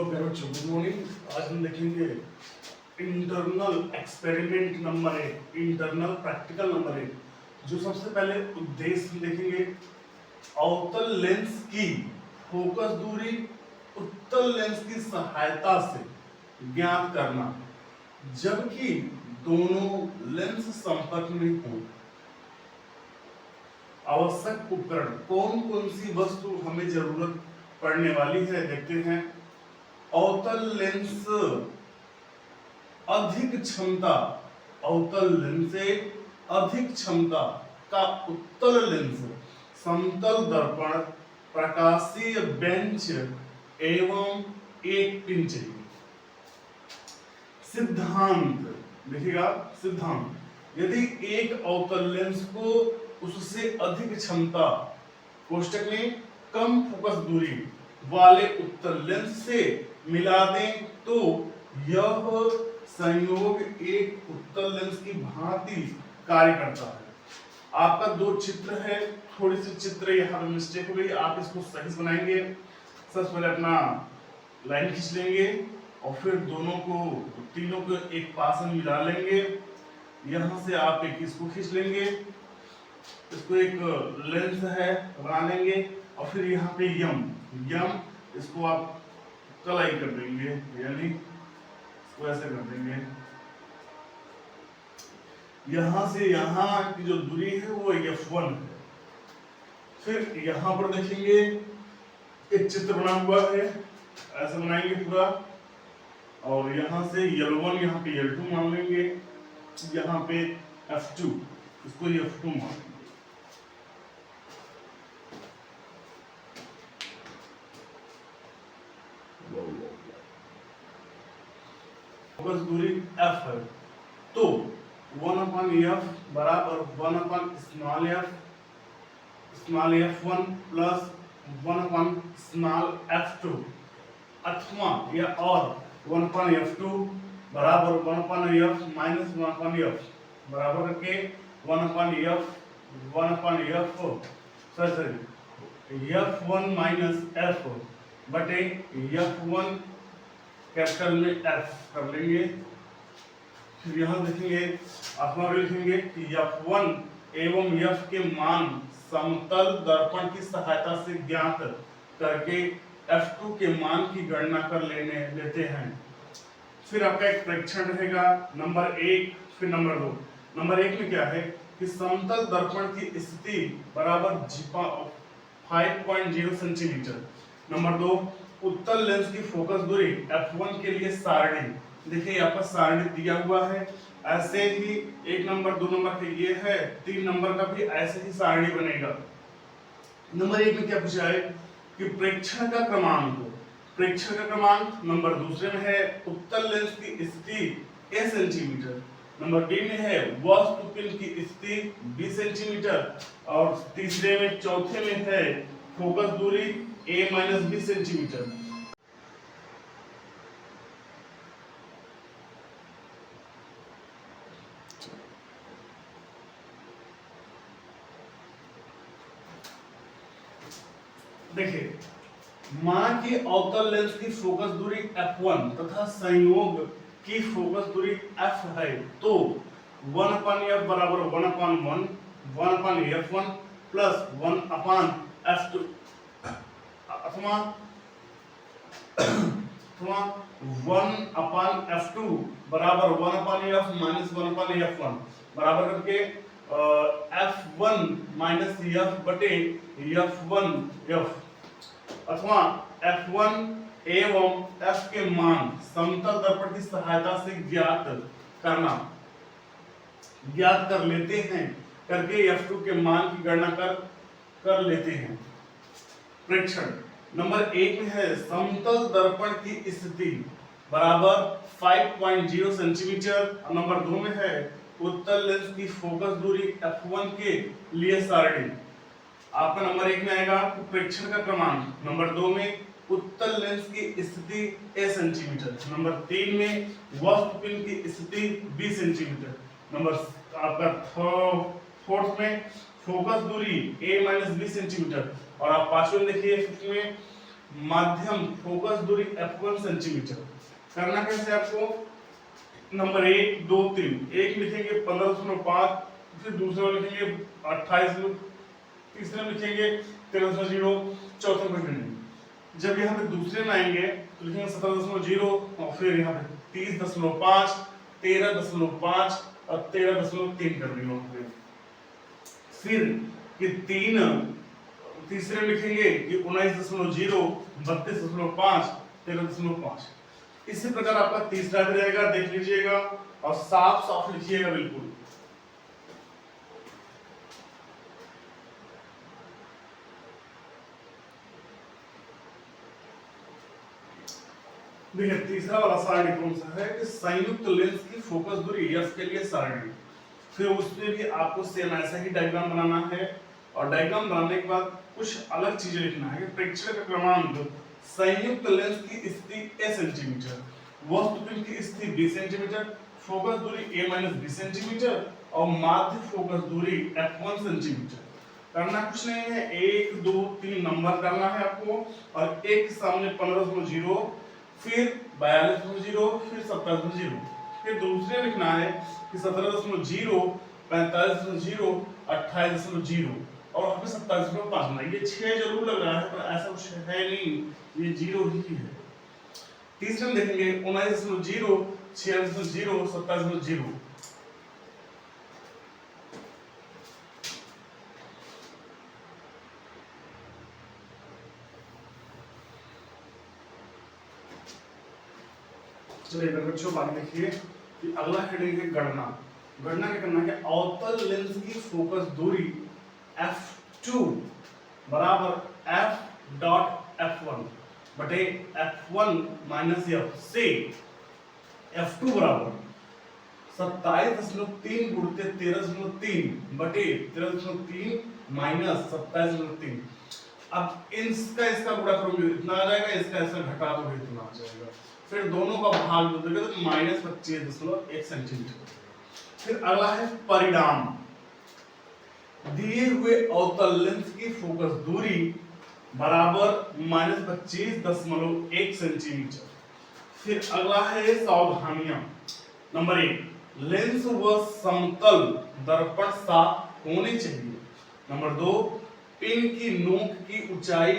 Good morning. आज हम देखेंगे internal experiment number 1, internal practical number 1। जो सबसे पहले उद्देश्य हम देखेंगे, अवतल लेंस की फोकस दूरी उत्तल लेंस की सहायता से ज्ञात करना जबकि दोनों लेंस संपर्क में हो। आवश्यक उपकरण, कौन कौन सी वस्तु हमें जरूरत पड़ने वाली है देखते हैं। अवतल लेंस अधिक क्षमता, अवतल लेंस से अधिक क्षमता का उत्तल लेंस, समतल दर्पण, प्रकाशीय बेंच एवं एक पिन चाहिए। सिद्धांत देखिएगा, सिद्धांत, यदि एक अवतल लेंस को उससे अधिक क्षमता कोष्टक में कम फोकस दूरी वाले उत्तल लेंस से मिला दें तो यह संयोग एक उत्तल लेंस की भांति कार्य करता है। आपका दो चित्र है, थोड़ी सी चित्र यहाँ मिस्टेक हो गई, आप इसको सही से बनाएंगे। सबसे पहले अपना लाइन खींच लेंगे और फिर दोनों को, तीनों को एक पास में मिला लेंगे। यहाँ से आप एक इसको खींच लेंगे, इसको एक लेंस है बना लेंगे और फिर यहाँ पे यम इसको आप कलाई कर देंगे, यानी इसको ऐसे कर देंगे। यहां से यहां की जो दूरी है वो F1 है। फिर यहां पर देखेंगे एक चित्र बना हुआ है, ऐसे बनाएंगे पूरा, और यहां से L1 यहाँ पे L2 मान लेंगे, यहाँ पे F2, इसको F2 मान लेंगे। फोकस दूरी f है तो 1/f बराबर 1/f प्लस 1/f2 अथवा या और 1/f2 बराबर 1/f माइनस 1/f बराबर करके 1/f माइनस f बटे f1 कैपिटल में f कर लेंगे। फिर यहाँ देखेंगे, अथवा लिखेंगे कि F1 एवं F के मान समतल दर्पण की सहायता से ज्ञात करके F2 के मान की गणना कर लेते हैं। फिर आपका एक परीक्षण रहेगा नंबर 1, फिर नंबर 2। नंबर 1 में क्या है कि समतल दर्पण की स्थिति बराबर 5.0 सेंटीमीटर। नंबर 2, उत्तल लेंस की फोकस दूरी F1 के लिए सारणी, देखिए यहाँ पर सारणी दिया हुआ है। ऐसे ही 1 नंबर 2 नंबर के ये है, 3 नंबर का भी ऐसे ही सारणी बनेगा। नंबर 1 में क्या पूछा है कि प्रेक्षण का क्रमांक, प्रेक्षण का क्रमांक नंबर दूसरे में है उत्तल लेंस की स्थिति a सेंटीमीटर, नंबर बी में है वस्तु पिन की स्थिति b सेंटीमीटर, और तीसरे में, चौथे में है फोकस दूरी a-b सेंटीमीटर। देखिए, मान की अवतल लेंस की फोकस दूरी f1 तथा संयोग की फोकस दूरी f है तो 1/f बराबर 1/1 1/f1 प्लस 1/f2 अथवा 1/f2 बराबर 1/f माइनस 1/f1 बराबर करके f1 माइनस f बटे f1 f अथवा f1 एवं f के मान समतल दर्पण की सहायता से ज्ञात कर लेते हैं, करके f2 के मान की गणना कर लेते हैं। प्रेक्षण नंबर 1 में है समतल दर्पण की स्थिति बराबर 5.0 सेंटीमीटर, नंबर 2 में है उत्तल लेंस की फोकस दूरी f1 के लिए सारणी। आपका नंबर 1 में आएगा प्रेक्षण का क्रमांक, नंबर 2 में उत्तल लेंस की स्थिति a सेंटीमीटर, नंबर 3 में वस्तु पिन की स्थिति b सेंटीमीटर, नंबर आपका फोर्थ में फोकस दूरी a-b सेंटीमीटर, और आप पांचवें देखिए फिफ्थ में माध्यम फोकस दूरी f1 सेंटीमीटर। करना कैसे आपको, नंबर 1 2 3, एक लिखेंगे 15.5, फिर दूसरे में लिखेंगे 28, तीसरे में लिखेंगे 13.0, चौथे में लिखेंगे। जब यहाँ पे दूसरे में आएंगे तो लिखेंगे 17.0 और फिर यहाँ पे 30.5, 13.5 और 13.3 कर देंगे वहां पे। फिर ये तीसरे में लिखेंगे कि 19.0, 32.5, 13.5। इसी प्रकार आपका तीसरा भी रहेगा, देख लीजिएगा और साफ साफ लिखिएगा बिल्कुल। देखिए तीसरा वाला सारणी कौन सा है कि संयुक्त लेंस की फोकस दूरी एफ के लिए सारणी। फिर उसमें भी आपको सेम ऐसा ही डायग्राम बनाना है और डायग्राम बनाने के बाद कुछ अलग चीजें लिखना है। प्रेक्षण का क्रमांक, संयुक्त लेंस की स्थिति a सेंटीमीटर, वस्तुपिंड की स्थिति b सेंटीमीटर, फोकस दूरी a - b सेंटीमीटर और माध्य फोकस दूरी f1 सेंटीमीटर। करना कुछ नहीं है, 1 2 3 नंबर डालना है आपको और एक के सामने 15.0, फिर 42.0, फिर 27.0, फिर दूसरे लिखना है कि 17.0, 45.0, 28.0 और यहाँ पे 27.5। ये 6 जरूर लग रहा है पर ऐसा कुछ है नहीं, ये 0 ही है। तीसरे में देखेंगे 19.0, 46.0, 27.0। चलिए बच्चों बात देखिए कि अगला हेडिंग है गणना। गणना क्या करना है, अवतल लेंस की फोकस दूरी f2 बराबर f.f1 बटे f1 माइनस f से f2 बराबर 27.3 गुणित 13.3 बटे 13.3 माइनस 27.3। अब इसका गुणा करोगे इतना आ जाएगा, इसका घटा दोगे इतना आ जाएगा, फिर दोनों का भाग दे दोगे तो -25.1 सेंटीमीटर। फिर अगला है परिणाम, दिए हुए अवतल लेंस की फोकस दूरी बराबर -25.1 सेंटीमीटर। फिर अगला है सावधानियां। नंबर 1, लेंस व समतल दर्पण साफ होने चाहिए। नंबर 2, पिन की नोक की ऊंचाई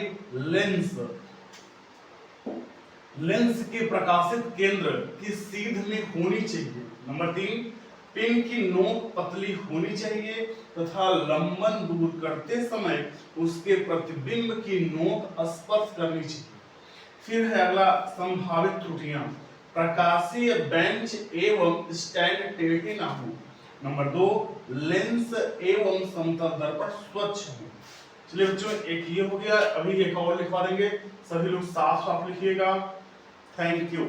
लेंस के प्रकाशित केंद्र की सीध में होनी चाहिए। नंबर 3, पिन की नोक पतली होनी चाहिए तथा लंबन दूर करते समय उसके प्रतिबिंब की नोक स्पर्श करनी चाहिए। फिर है अगला संभावित त्रुटियां, प्रकाशीय बेंच एवं स्टैंड टेढ़े ना हो। नंबर 2, लेंस एवं समतल दर्पण स्वच्छ हो। चलिए बच्चों एक ये हो गया, अभी एक और लिखवा देंगे, सभी लोग साफ साफ लिखिएगा। Thank you.